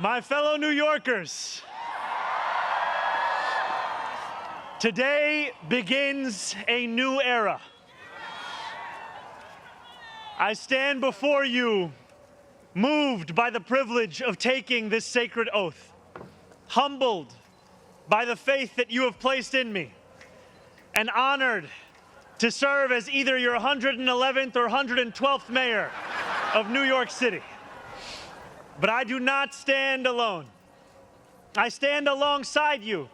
My fellow New Yorkers, today begins a new era. I stand before you, moved by the privilege of taking this sacred oath, humbled by the faith that you have placed in me, and honored to serve as either your 111th or 112th mayor of New York City. But I do not stand alone. I stand alongside you,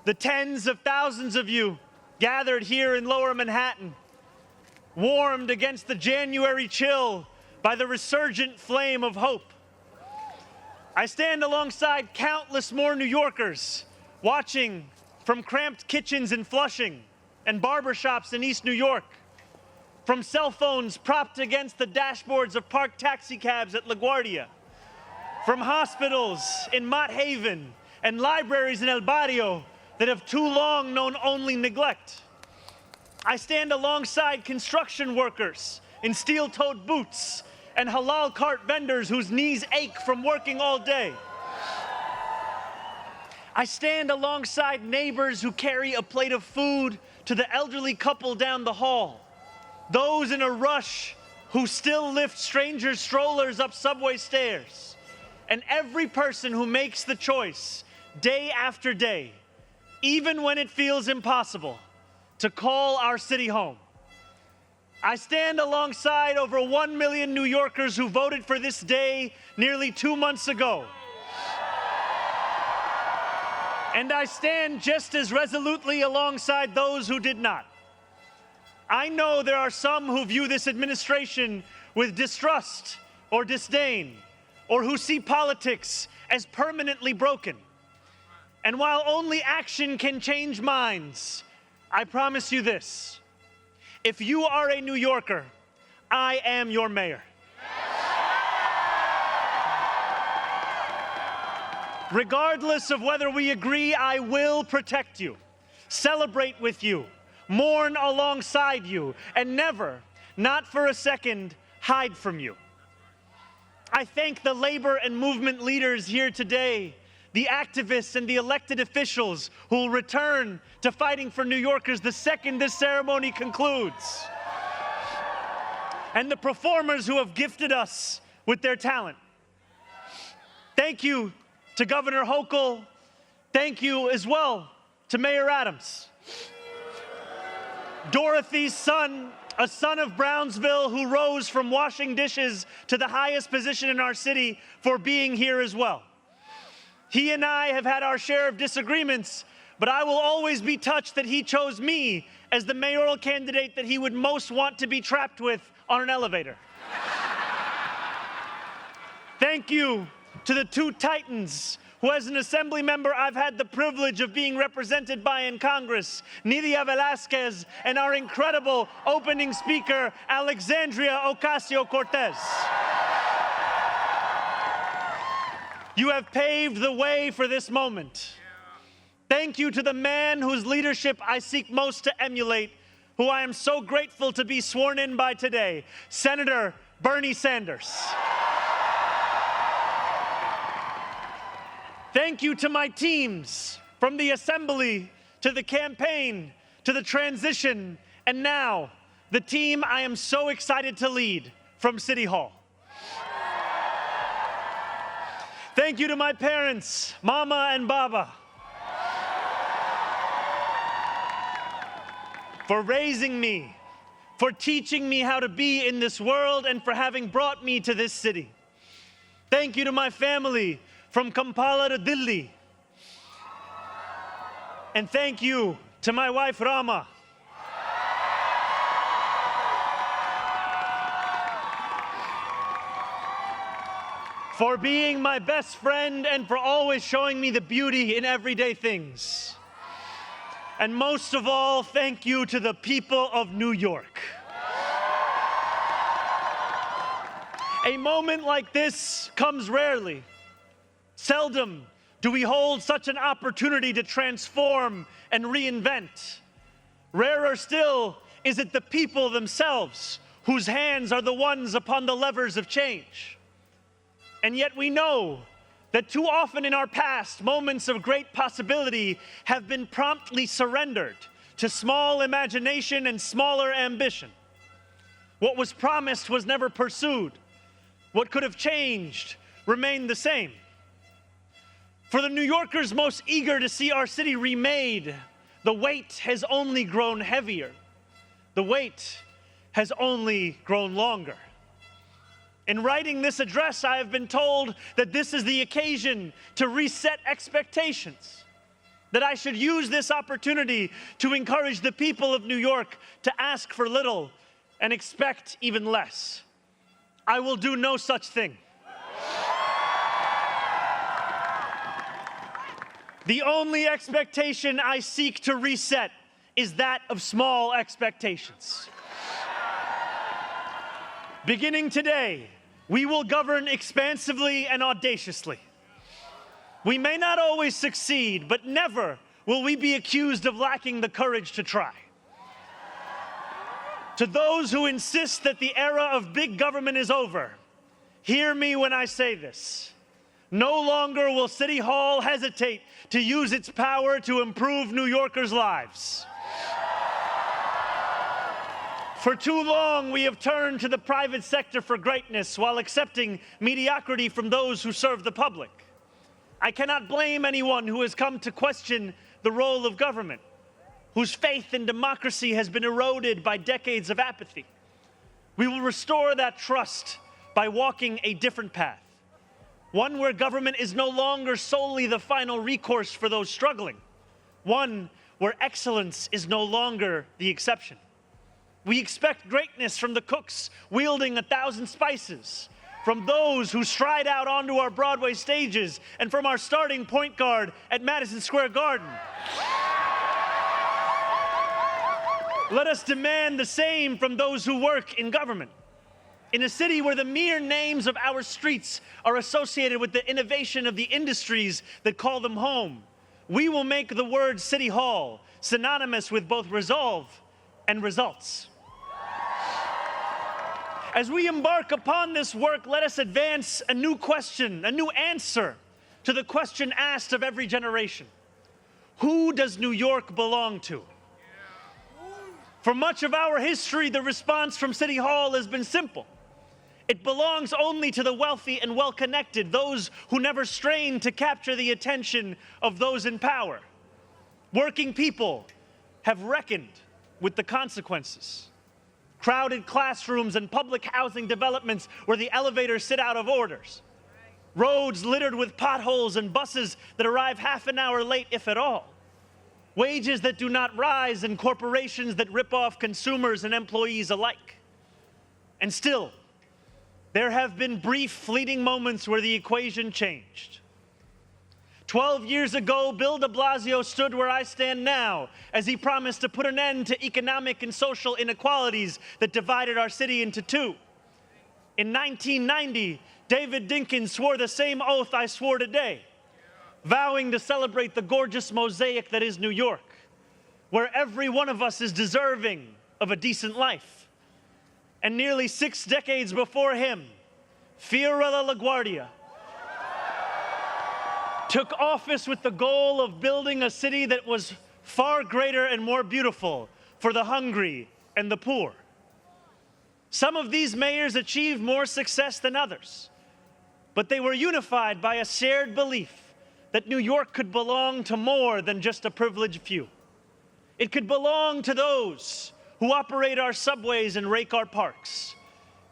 the tens of thousands of you gathered here in Lower Manhattan, warmed against the January chill by the resurgent flame of hope. I stand alongside countless more New Yorkers watching from cramped kitchens in Flushing and barbershops in East New York, from cell phones propped against the dashboards of parked taxicabs at LaGuardia, from hospitals in Mott Haven and libraries in El Barrio that have too long known only neglect. I stand alongside construction workers in steel-toed boots and halal cart vendors whose knees ache from working all day. I stand alongside neighbors who carry a plate of food to the elderly couple down the hall, those in a rush who still lift strangers' strollers up subway stairs, and every person who makes the choice day after day, even when it feels impossible, to call our city home. I stand alongside over 1 million New Yorkers who voted for this day nearly 2 months ago. And I stand just as resolutely alongside those who did not. I know there are some who view this administration with distrust or disdain, or who see politics as permanently broken. And while only action can change minds, I promise you this: if you are a New Yorker, I am your mayor. Regardless of whether we agree, I will protect you, celebrate with you, mourn alongside you, and never, not for a second, hide from you. I thank the labor and movement leaders here today, the activists and the elected officials who will return to fighting for New Yorkers the second this ceremony concludes, and the performers who have gifted us with their talent. Thank you to Governor Hochul. Thank you as well to Mayor Adams. Dorothy's son, a son of Brownsville who rose from washing dishes to the highest position in our city, for being here as well. He and I have had our share of disagreements, but I will always be touched that he chose me as the mayoral candidate that he would most want to be trapped with on an elevator. Thank you to the two titans who, as an assembly member, I've had the privilege of being represented by in Congress, Nidia Velázquez and our incredible opening speaker, Alexandria Ocasio-Cortez. You have paved the way for this moment. Thank you to the man whose leadership I seek most to emulate, who I am so grateful to be sworn in by today, Senator Bernie Sanders. Thank you to my teams, from the assembly to the campaign to the transition, and now the team I am so excited to lead from City Hall. Thank you to my parents, Mama and Baba, for raising me, for teaching me how to be in this world, and for having brought me to this city. Thank you to my family, from Kampala to Delhi. And thank you to my wife, Rama. For being my best friend and for always showing me the beauty in everyday things. And most of all, thank you to the people of New York. A moment like this comes rarely. Seldom do we hold such an opportunity to transform and reinvent. Rarer still is it the people themselves whose hands are the ones upon the levers of change. And yet we know that too often in our past, moments of great possibility have been promptly surrendered to small imagination and smaller ambition. What was promised was never pursued. What could have changed remained the same. For the New Yorkers most eager to see our city remade, the weight has only grown heavier. The wait has only grown longer. In writing this address, I have been told that this is the occasion to reset expectations, that I should use this opportunity to encourage the people of New York to ask for little and expect even less. I will do no such thing. The only expectation I seek to reset is that of small expectations. Beginning today, we will govern expansively and audaciously. We may not always succeed, but never will we be accused of lacking the courage to try. To those who insist that the era of big government is over, hear me when I say this. No longer will City Hall hesitate to use its power to improve New Yorkers' lives. For too long, we have turned to the private sector for greatness while accepting mediocrity from those who serve the public. I cannot blame anyone who has come to question the role of government, whose faith in democracy has been eroded by decades of apathy. We will restore that trust by walking a different path, one where government is no longer solely the final recourse for those struggling, one where excellence is no longer the exception. We expect greatness from the cooks wielding 1,000 spices, from those who stride out onto our Broadway stages, and from our starting point guard at Madison Square Garden. Let us demand the same from those who work in government. In a city where the mere names of our streets are associated with the innovation of the industries that call them home, we will make the word City Hall synonymous with both resolve and results. As we embark upon this work, let us advance a new question, a new answer to the question asked of every generation. Who does New York belong to? For much of our history, the response from City Hall has been simple. It belongs only to the wealthy and well-connected, those who never strain to capture the attention of those in power. Working people have reckoned with the consequences. Crowded classrooms and public housing developments where the elevators sit out of orders. Roads littered with potholes and buses that arrive half an hour late, if at all. Wages that do not rise and corporations that rip off consumers and employees alike. And still, there have been brief, fleeting moments where the equation changed. 12 years ago, Bill de Blasio stood where I stand now as he promised to put an end to economic and social inequalities that divided our city into two. In 1990, David Dinkins swore the same oath I swore today, vowing to celebrate the gorgeous mosaic that is New York, where every one of us is deserving of a decent life. And nearly 6 decades before him, Fiorella LaGuardia took office with the goal of building a city that was far greater and more beautiful for the hungry and the poor. Some of these mayors achieved more success than others, but they were unified by a shared belief that New York could belong to more than just a privileged few. It could belong to those who operate our subways and rake our parks,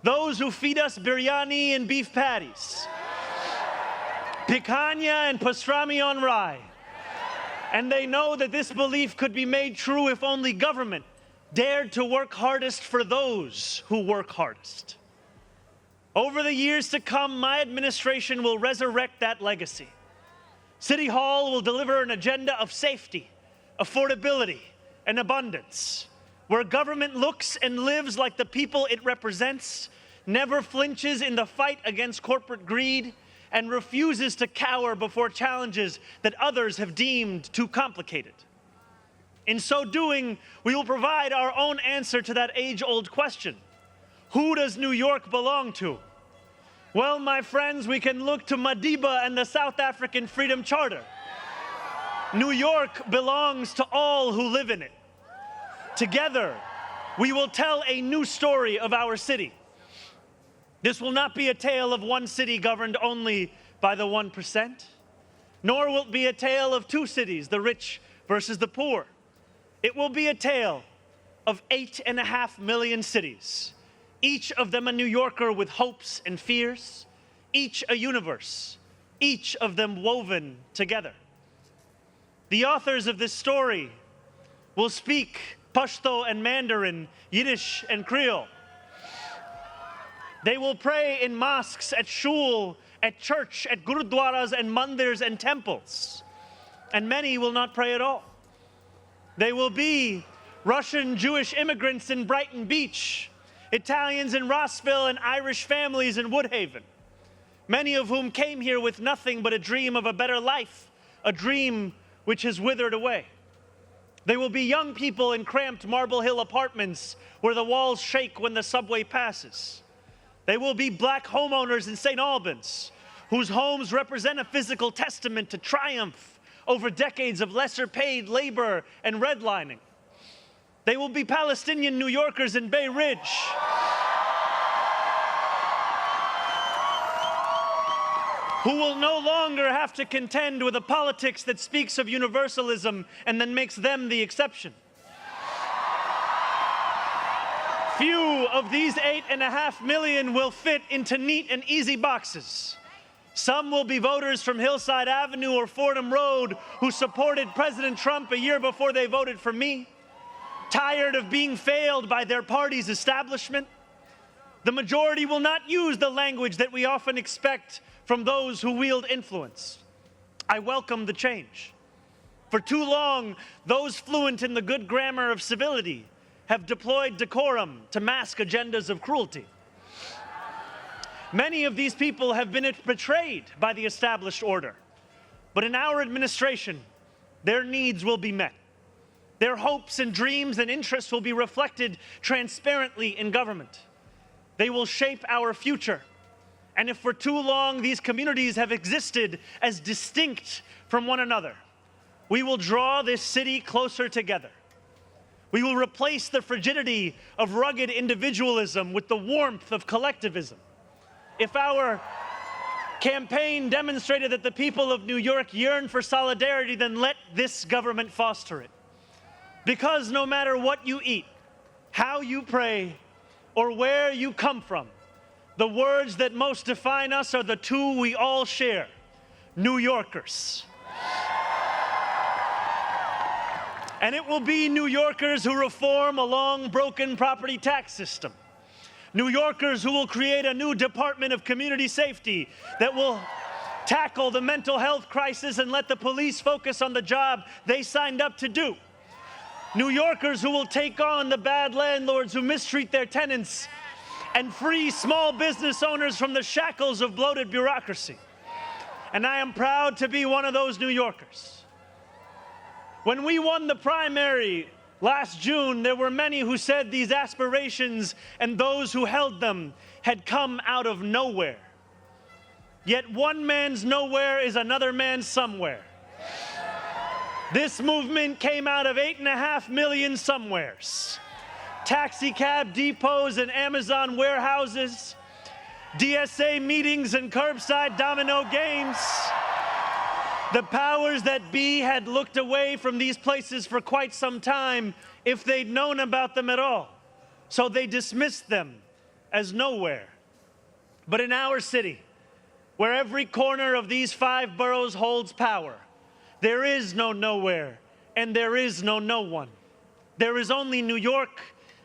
those who feed us biryani and beef patties, picanha and pastrami on rye. And they know that this belief could be made true if only government dared to work hardest for those who work hardest. Over the years to come, my administration will resurrect that legacy. City Hall will deliver an agenda of safety, affordability, and abundance, where government looks and lives like the people it represents, never flinches in the fight against corporate greed, and refuses to cower before challenges that others have deemed too complicated. In so doing, we will provide our own answer to that age-old question. Who does New York belong to? Well, my friends, we can look to Madiba and the South African Freedom Charter. New York belongs to all who live in it. Together, we will tell a new story of our city. This will not be a tale of one city governed only by the 1%, nor will it be a tale of two cities, the rich versus the poor. It will be a tale of 8.5 million cities, each of them a New Yorker with hopes and fears, each a universe, each of them woven together. The authors of this story will speak Pashto and Mandarin, Yiddish and Creole. They will pray in mosques, at shul, at church, at gurudwaras and mandirs and temples. And many will not pray at all. They will be Russian Jewish immigrants in Brighton Beach, Italians in Rossville, and Irish families in Woodhaven, many of whom came here with nothing but a dream of a better life, a dream which has withered away. They will be young people in cramped Marble Hill apartments where the walls shake when the subway passes. They will be black homeowners in St. Albans, whose homes represent a physical testament to triumph over decades of lesser paid labor and redlining. They will be Palestinian New Yorkers in Bay Ridge, who will no longer have to contend with a politics that speaks of universalism and then makes them the exception. Few of these 8.5 million will fit into neat and easy boxes. Some will be voters from Hillside Avenue or Fordham Road who supported President Trump a year before they voted for me, tired of being failed by their party's establishment. The majority will not use the language that we often expect from those who wield influence. I welcome the change. For too long, those fluent in the good grammar of civility have deployed decorum to mask agendas of cruelty. Many of these people have been betrayed by the established order. But in our administration, their needs will be met. Their hopes and dreams and interests will be reflected transparently in government. They will shape our future. And if for too long these communities have existed as distinct from one another, we will draw this city closer together. We will replace the frigidity of rugged individualism with the warmth of collectivism. If our campaign demonstrated that the people of New York yearn for solidarity, then let this government foster it. Because no matter what you eat, how you pray, or where you come from, the words that most define us are the two we all share: New Yorkers. And it will be New Yorkers who reform a long broken property tax system. New Yorkers who will create a new Department of Community Safety that will tackle the mental health crisis and let the police focus on the job they signed up to do. New Yorkers who will take on the bad landlords who mistreat their tenants and free small business owners from the shackles of bloated bureaucracy. And I am proud to be one of those New Yorkers. When we won the primary last June, there were many who said these aspirations and those who held them had come out of nowhere. Yet one man's nowhere is another man's somewhere. This movement came out of 8.5 million somewheres. Taxi cab depots and Amazon warehouses, DSA meetings and curbside domino games. The powers that be had looked away from these places for quite some time if they'd known about them at all. So they dismissed them as nowhere. But in our city, where every corner of these 5 boroughs holds power, there is no nowhere and there is no no one. There is only New York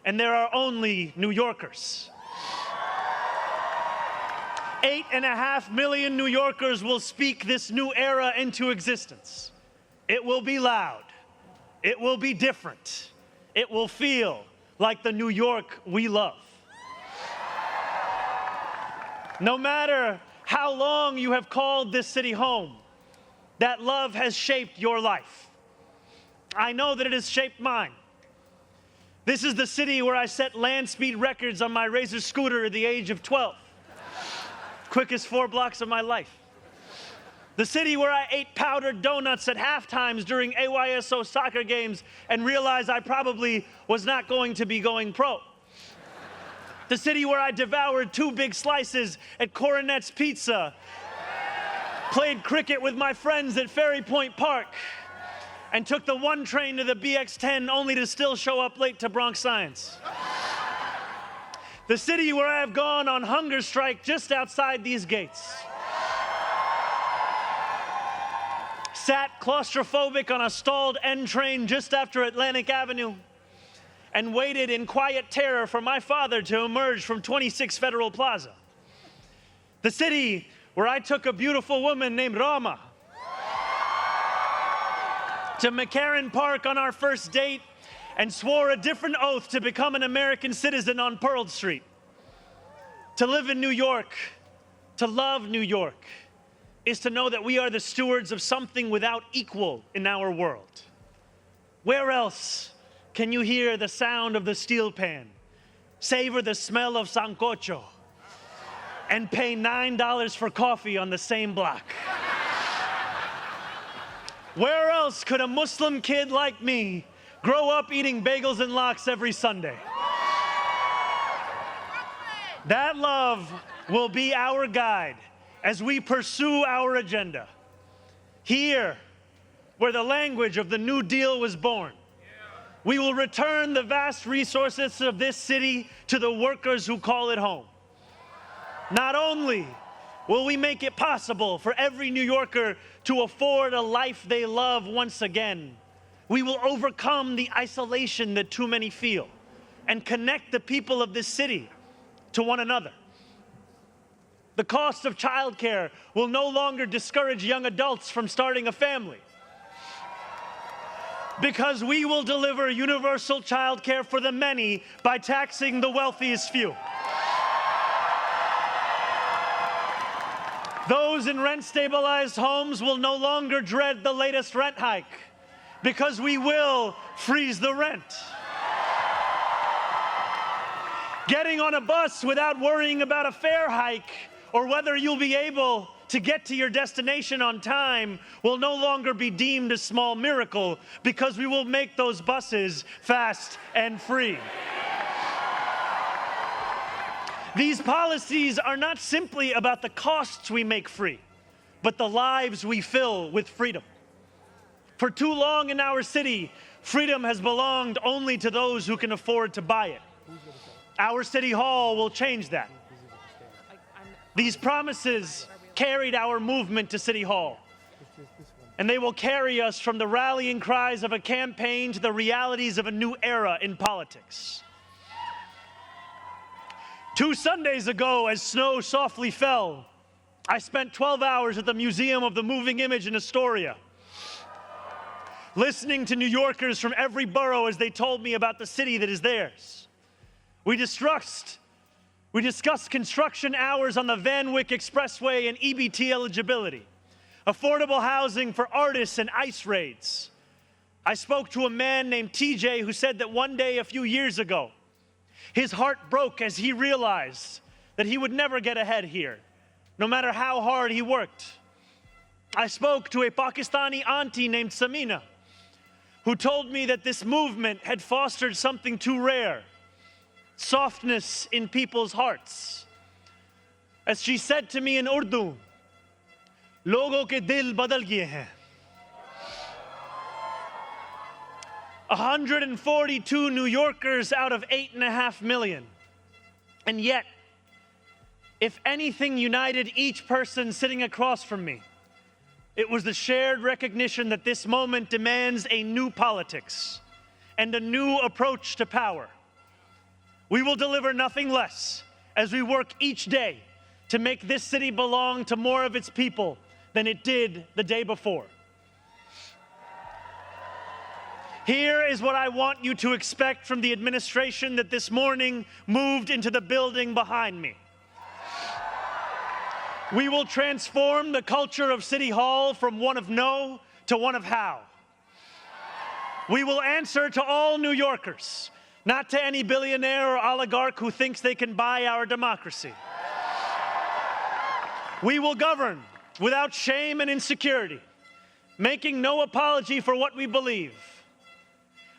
and there are only New Yorkers. 8.5 million New Yorkers will speak this new era into existence. It will be loud. It will be different. It will feel like the New York we love. No matter how long you have called this city home, that love has shaped your life. I know that it has shaped mine. This is the city where I set land speed records on my Razor scooter at the age of 12. quickest 4 blocks of my life. The city where I ate powdered donuts at halftimes during AYSO soccer games and realized I probably was not going to be going pro. The city where I devoured 2 big slices at Coronet's Pizza, played cricket with my friends at Ferry Point Park, and took the 1 train to the BX10 only to still show up late to Bronx Science. The city where I have gone on hunger strike just outside these gates. Sat claustrophobic on a stalled N train just after Atlantic Avenue and waited in quiet terror for my father to emerge from 26 Federal Plaza. The city where I took a beautiful woman named Rama to McCarran Park on our first date and swore a different oath to become an American citizen on Pearl Street. To live in New York, to love New York, is to know that we are the stewards of something without equal in our world. Where else can you hear the sound of the steel pan, savor the smell of sancocho, and pay $9 for coffee on the same block? Where else could a Muslim kid like me grow up eating bagels and lox every Sunday? That love will be our guide as we pursue our agenda. Here, where the language of the New Deal was born, we will return the vast resources of this city to the workers who call it home. Not only will we make it possible for every New Yorker to afford a life they love once again, we will overcome the isolation that too many feel and connect the people of this city to one another. The cost of childcare will no longer discourage young adults from starting a family, because we will deliver universal childcare for the many by taxing the wealthiest few. Those in rent-stabilized homes will no longer dread the latest rent hike, because we will freeze the rent. Getting on a bus without worrying about a fare hike or whether you'll be able to get to your destination on time will no longer be deemed a small miracle, because we will make those buses fast and free. These policies are not simply about the costs we make free, but the lives we fill with freedom. For too long in our city, freedom has belonged only to those who can afford to buy it. Our city hall will change that. These promises carried our movement to City Hall, and they will carry us from the rallying cries of a campaign to the realities of a new era in politics. 2 Sundays ago, as snow softly fell, I spent 12 hours at the Museum of the Moving Image in Astoria, listening to New Yorkers from every borough as they told me about the city that is theirs. We discussed construction hours on the Van Wyck Expressway and EBT eligibility, affordable housing for artists and ICE raids. I spoke to a man named TJ who said that one day a few years ago, his heart broke as he realized that he would never get ahead here, no matter how hard he worked. I spoke to a Pakistani auntie named Samina, who told me that this movement had fostered something too rare: softness in people's hearts. As she said to me in Urdu, "Logo ke dil badal gaye hain." 142 New Yorkers out of 8.5 million. And yet, if anything united each person sitting across from me, it was the shared recognition that this moment demands a new politics and a new approach to power. We will deliver nothing less as we work each day to make this city belong to more of its people than it did the day before. Here is what I want you to expect from the administration that this morning moved into the building behind me. We will transform the culture of City Hall from one of no to one of how. We will answer to all New Yorkers, not to any billionaire or oligarch who thinks they can buy our democracy. We will govern without shame and insecurity, making no apology for what we believe.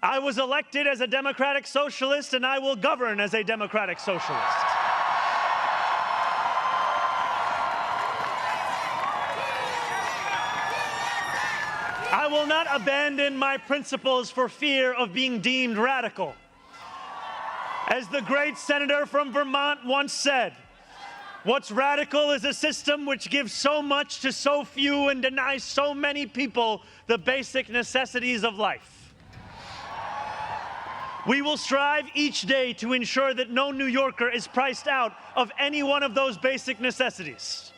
I was elected as a democratic socialist, and I will govern as a democratic socialist. I will not abandon my principles for fear of being deemed radical. As the great senator from Vermont once said, what's radical is a system which gives so much to so few and denies so many people the basic necessities of life. We will strive each day to ensure that no New Yorker is priced out of any one of those basic necessities.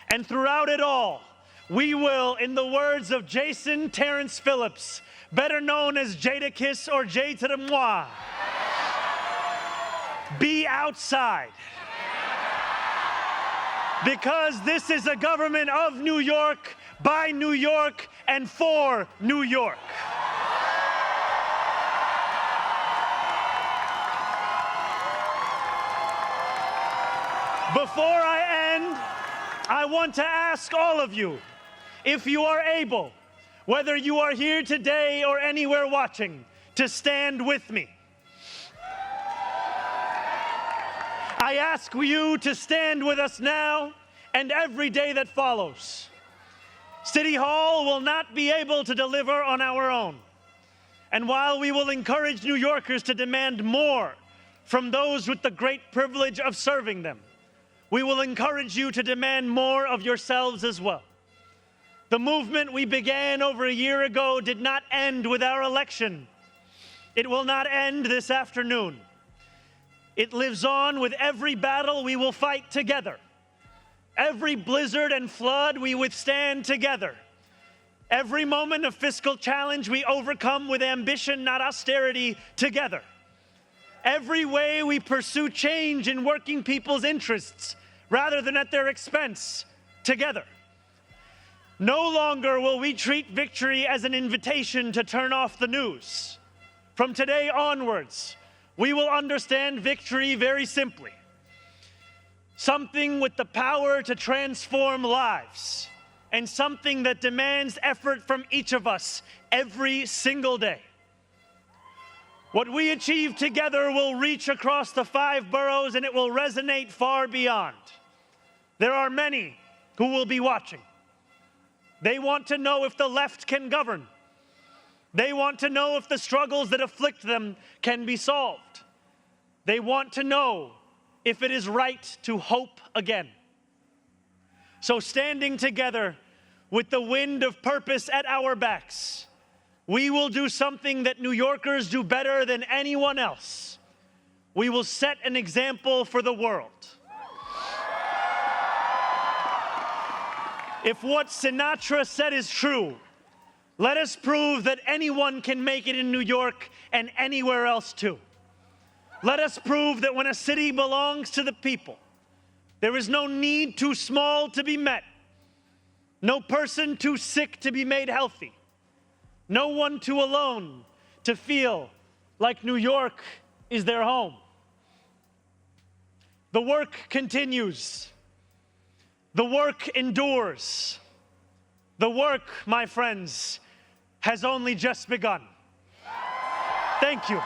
And throughout it all, we will, in the words of Jason Terrence Phillips, better known as Jadakiss or Jay to the moi, be outside. Because this is a government of New York, by New York, and for New York. Before I end, I want to ask all of you, if you are able, whether you are here today or anywhere watching, to stand with me. I ask you to stand with us now and every day that follows. City Hall will not be able to deliver on our own. And while we will encourage New Yorkers to demand more from those with the great privilege of serving them, we will encourage you to demand more of yourselves as well. The movement we began over a year ago did not end with our election. It will not end this afternoon. It lives on with every battle we will fight together. Every blizzard and flood we withstand together. Every moment of fiscal challenge we overcome with ambition, not austerity, together. Every way we pursue change in working people's interests rather than at their expense, together. No longer will we treat victory as an invitation to turn off the news. From today onwards, we will understand victory very simply. Something with the power to transform lives, and something that demands effort from each of us every single day. What we achieve together will reach across the 5 boroughs, and it will resonate far beyond. There are many who will be watching. They want to know if the left can govern. They want to know if the struggles that afflict them can be solved. They want to know if it is right to hope again. So standing together with the wind of purpose at our backs, we will do something that New Yorkers do better than anyone else. We will set an example for the world. If what Sinatra said is true, let us prove that anyone can make it in New York and anywhere else too. Let us prove that when a city belongs to the people, there is no need too small to be met, no person too sick to be made healthy, no one too alone to feel like New York is their home. The work continues. The work endures. The work, my friends, has only just begun. Thank you.